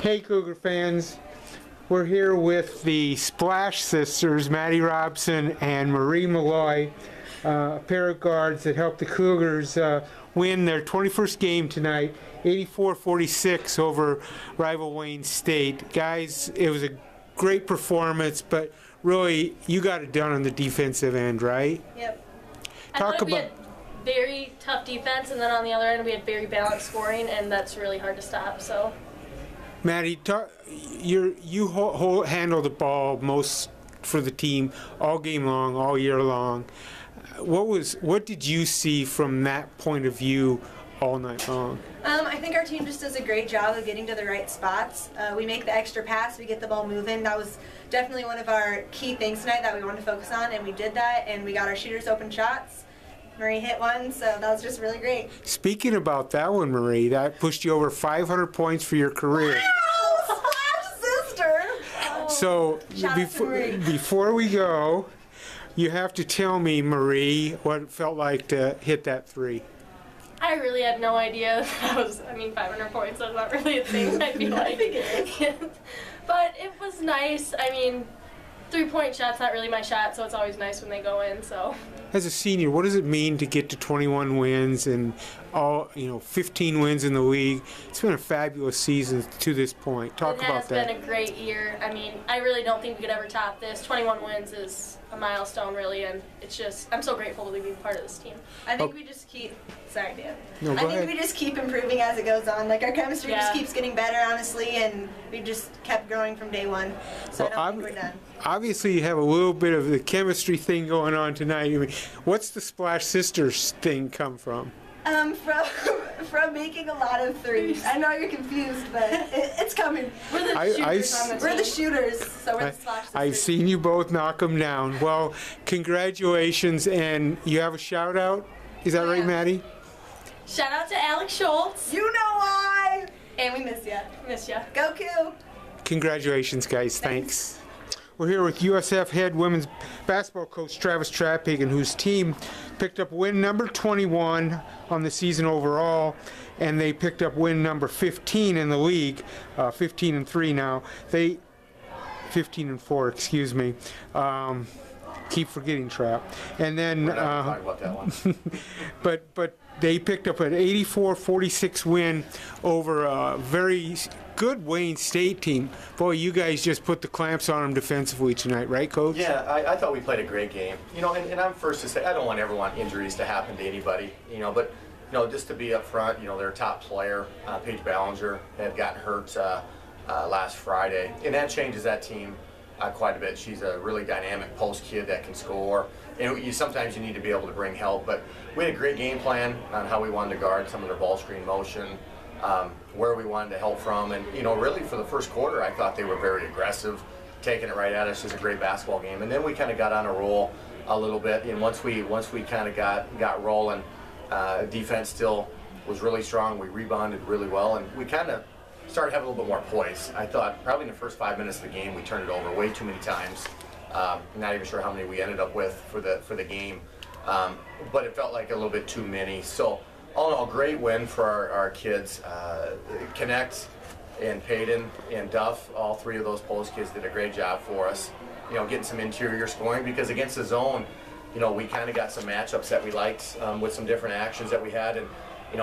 Hey Cougar fans, we're here with the Splash Sisters, Madi Robson and Marie Malloy, a pair of guards that helped the Cougars win their 21st game tonight, 84-46 over rival Wayne State. Guys, it was a great performance, but really you got it done on the defensive end, right? Yep. Talk about. We had very tough defense, and then on the other end we had very balanced scoring, and that's really hard to stop. So. Madi, you handle the ball most for the team all game long, all year long. What did you see from that point of view all night long? I think our team just does a great job of getting to the right spots. We make the extra pass, we get the ball moving. That was definitely one of our key things tonight that we wanted to focus on, and we did that, and we got our shooters open shots. Marie hit one, so that was just really great. Speaking about that one, Marie, that pushed you over 500 points for your career. Wow! Splash sister! Oh. So before we go, you have to tell me, Marie, what it felt like to hit that three. I really had no idea that was, 500 points, that's not really a thing, I feel like. But it was nice. Three-point shot's not really my shot, so it's always nice when they go in, so. As a senior, what does it mean to get to 21 wins and 15 wins in the league? It's been a fabulous season to this point. Talk about that. It has been a great year. I really don't think we could ever top this. 21 wins is a milestone, really, and it's just, I'm so grateful to be part of this team. I think we just keep, sorry, Dan. No, I think we just keep improving as it goes on. Like, our chemistry just keeps getting better, honestly, and we just kept growing from day one. So I don't think we're done. Obviously, you have a little bit of the chemistry thing going on tonight. What's the Splash Sisters thing come from? From making a lot of threes. I know you're confused, but it's coming. We're the shooters on the team. We're the shooters, so we're the Splash Sisters. I've seen you both knock them down. Well, congratulations, and you have a shout out? Is that right, Madi? Shout out to Alex Schultz. You know why! And we miss ya. Miss ya. Go Q! Congratulations, guys. Thanks. We're here with USF head women's basketball coach Travis Traphagen, whose team picked up win number 21 on the season overall, and they picked up win number 15 in the league, 15-3 now. 15-4, excuse me. Keep forgetting Trap. And then, we're not talking about that one. but they picked up an 84-46 win over a very good Wayne State team. Boy, you guys just put the clamps on them defensively tonight, right, Coach? Yeah, I thought we played a great game. And I'm first to say I don't ever want injuries to happen to anybody. But just to be up front, their top player, Paige Ballinger, had gotten hurt last Friday, and that changes that team quite a bit. She's a really dynamic post kid that can score. And sometimes you need to be able to bring help, but we had a great game plan on how we wanted to guard some of their ball screen motion, where we wanted to help from, and really for the first quarter I thought they were very aggressive, taking it right at us. It was a great basketball game, and then we kind of got on a roll a little bit, and once we kind of got rolling, defense still was really strong. We rebounded really well, and we kind of started having a little bit more poise. I thought probably in the first 5 minutes of the game we turned it over way too many times. Not even sure how many we ended up with for the game, but it felt like a little bit too many. So all in all, great win for our kids. Connect and Payton and Duff, all three of those post kids did a great job for us. Getting some interior scoring, because against the zone, we kind of got some matchups that we liked with some different actions that we had, and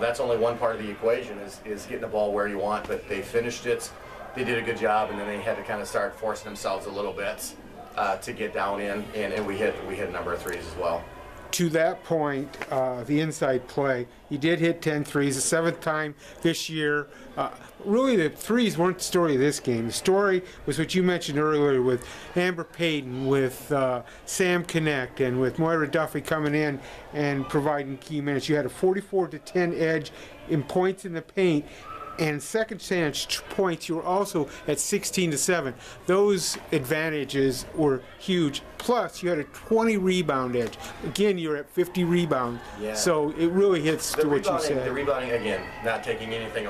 that's only one part of the equation is getting the ball where you want. But they finished it, they did a good job, and then they had to kind of start forcing themselves a little bit to get down in, and we hit a number of threes as well. To that point, the inside play, you did hit 10 threes, the seventh time this year. Really, the threes weren't the story of this game. The story was what you mentioned earlier with Amber Payton, with Sam Connect, and with Moira Duffy coming in and providing key minutes. You had a 44-10 edge in points in the paint, and second chance points, you were also at 16-7. Those advantages were huge. Plus, you had a 20 rebound edge. Again, you're at 50 rebounds. Yeah. So it really hits to what you said. The rebounding, again, not taking anything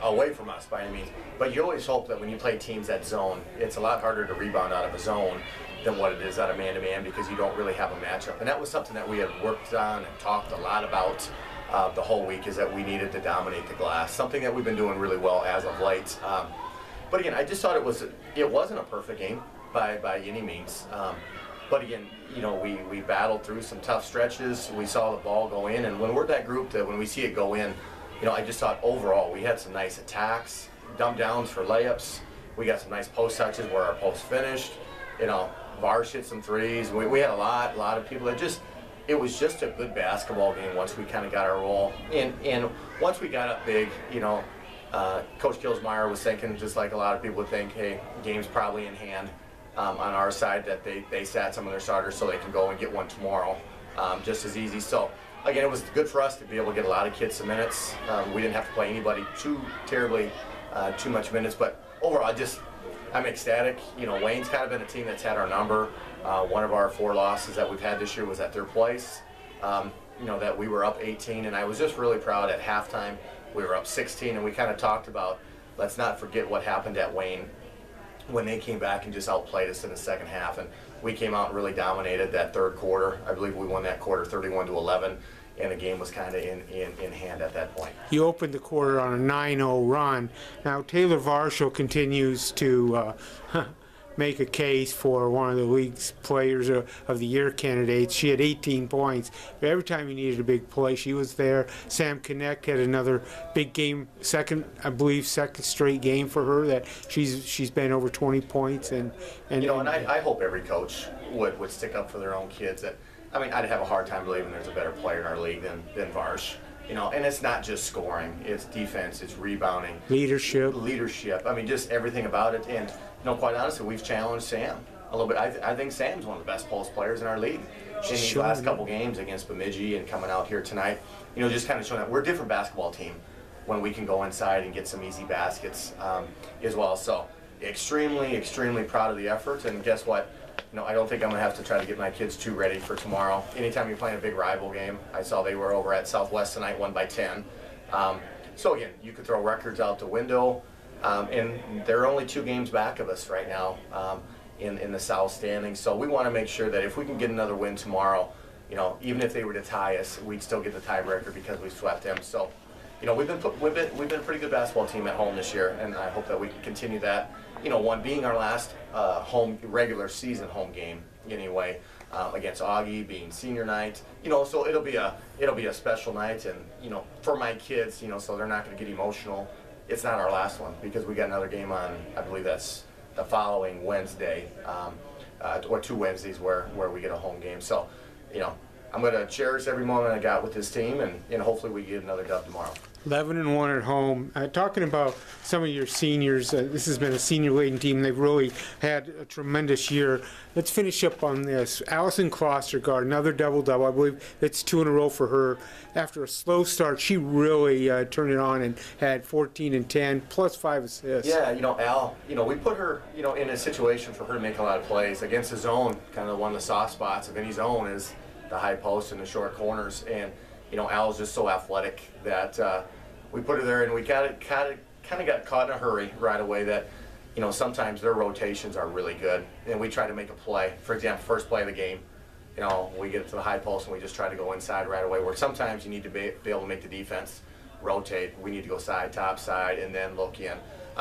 away from us by any means. But you always hope that when you play teams that zone, it's a lot harder to rebound out of a zone than what it is out of man-to-man, because you don't really have a matchup. And that was something that we had worked on and talked a lot about the whole week, is that we needed to dominate the glass, something that we've been doing really well as of late. But again, I just thought it wasn't a perfect game by any means. But again, you know, we battled through some tough stretches. We saw the ball go in, and when we're that group that when we see it go in, you know, I just thought overall we had some nice attacks, dump downs for layups. We got some nice post touches where our post finished. You know, Varsh hit some threes. We had a lot of people that just, it was just a good basketball game once we kind of got our roll. And once we got up big, you know, Coach Kilsmeyer was thinking, just like a lot of people would think, hey, game's probably in hand on our side, that they sat some of their starters so they can go and get one tomorrow just as easy. So again, it was good for us to be able to get a lot of kids some minutes. We didn't have to play anybody too much minutes, but overall, I'm ecstatic. You know, Wayne's kind of been a team that's had our number. One of our 4 losses that we've had this year was at their place. You know, that we were up 18, and I was just really proud at halftime. We were up 16, and we kind of talked about, let's not forget what happened at Wayne when they came back and just outplayed us in the second half. And we came out and really dominated that third quarter. I believe we won that quarter 31-11. And the game was kind of in hand at that point. You opened the quarter on a 9-0 run. Now Taylor Varshall continues to make a case for one of the league's players of the year candidates. She had 18 points. Every time you needed a big play, she was there. Sam Connect had another big game, second straight game for her that she's been over 20 points. And you know, and I hope every coach would stick up for their own kids. I mean, I'd have a hard time believing there's a better player in our league than Varsh. You know, and it's not just scoring, it's defense, it's rebounding. Leadership. I mean, just everything about it. And, you know, quite honestly, we've challenged Sam a little bit. I think Sam's one of the best post players in our league. In these last couple games against Bemidji and coming out here tonight, you know, just kind of showing that we're a different basketball team when we can go inside and get some easy baskets as well. So, extremely proud of the effort. And guess what? You know, I don't think I'm going to have to try to get my kids too ready for tomorrow. Anytime you're playing a big rival game, I saw they were over at Southwest tonight, won by 10. So again, you could throw records out the window, and they're only 2 games back of us right now in the South standings. So we want to make sure that if we can get another win tomorrow, you know, even if they were to tie us, we'd still get the tiebreaker because we swept them. So, you know, we've been a pretty good basketball team at home this year, and I hope that we can continue that. You know, one being our last regular season home game anyway, against Augie, being senior night. You know, so it'll be a special night, and you know, for my kids, you know, so they're not going to get emotional. It's not our last one because we got another game on. I believe that's the following Wednesday, or 2 Wednesdays where we get a home game. So, you know, I'm going to cherish every moment I got with this team, and hopefully we get another dub tomorrow. 11-1 at home. Talking about some of your seniors, this has been a senior-laden team. They've really had a tremendous year. Let's finish up on this. Allison Klostergaard, another double-double. I believe it's 2 in a row for her. After a slow start, she really turned it on and had 14 and 10, plus 5 assists. Yeah, you know, Al, you know, we put her, you know, in a situation for her to make a lot of plays. Against the zone, kind of one of the soft spots of any zone is the high post and the short corners. And, you know, Al's just so athletic that we put her there, and we kind of got caught in a hurry right away that, you know, sometimes their rotations are really good, and we try to make a play. For example, first play of the game, you know, we get to the high post and we just try to go inside right away, where sometimes you need to be able to make the defense rotate. We need to go side, top side, and then look in.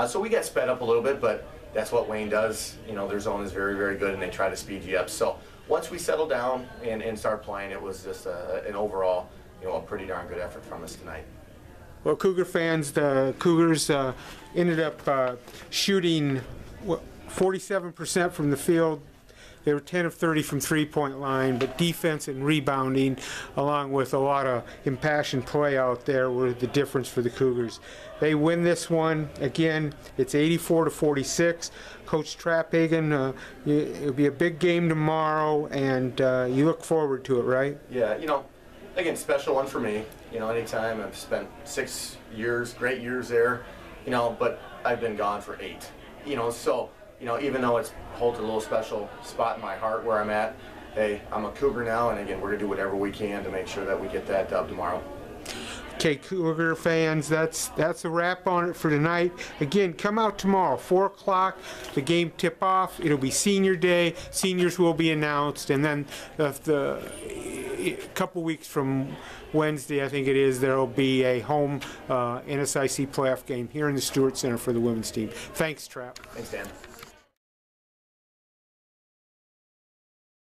So we got sped up a little bit, but that's what Wayne does. You know, their zone is very good, and they try to speed you up. So once we settle down and start playing, it was just an overall, you know, a pretty darn good effort from us tonight. Well, Cougar fans, the Cougars ended up shooting 47% from the field. They were 10 of 30 from three-point line, but defense and rebounding, along with a lot of impassioned play out there, were the difference for the Cougars. They win this one. Again, it's 84-46. Coach Traphagen, it'll be a big game tomorrow, and you look forward to it, right? Yeah, you know, again, special one for me. You know, anytime I've spent 6 years, great years there, you know, but I've been gone for 8. You know, so, you know, even though it holds a little special spot in my heart where I'm at, hey, I'm a Cougar now, and again, we're going to do whatever we can to make sure that we get that dub tomorrow. Okay, Cougar fans, that's a wrap on it for tonight. Again, come out tomorrow, 4 o'clock, the game tip-off. It'll be senior day. Seniors will be announced, and then a couple weeks from Wednesday, I think it is, there will be a home NSIC playoff game here in the Stewart Center for the women's team. Thanks, Trap. Thanks, Dan.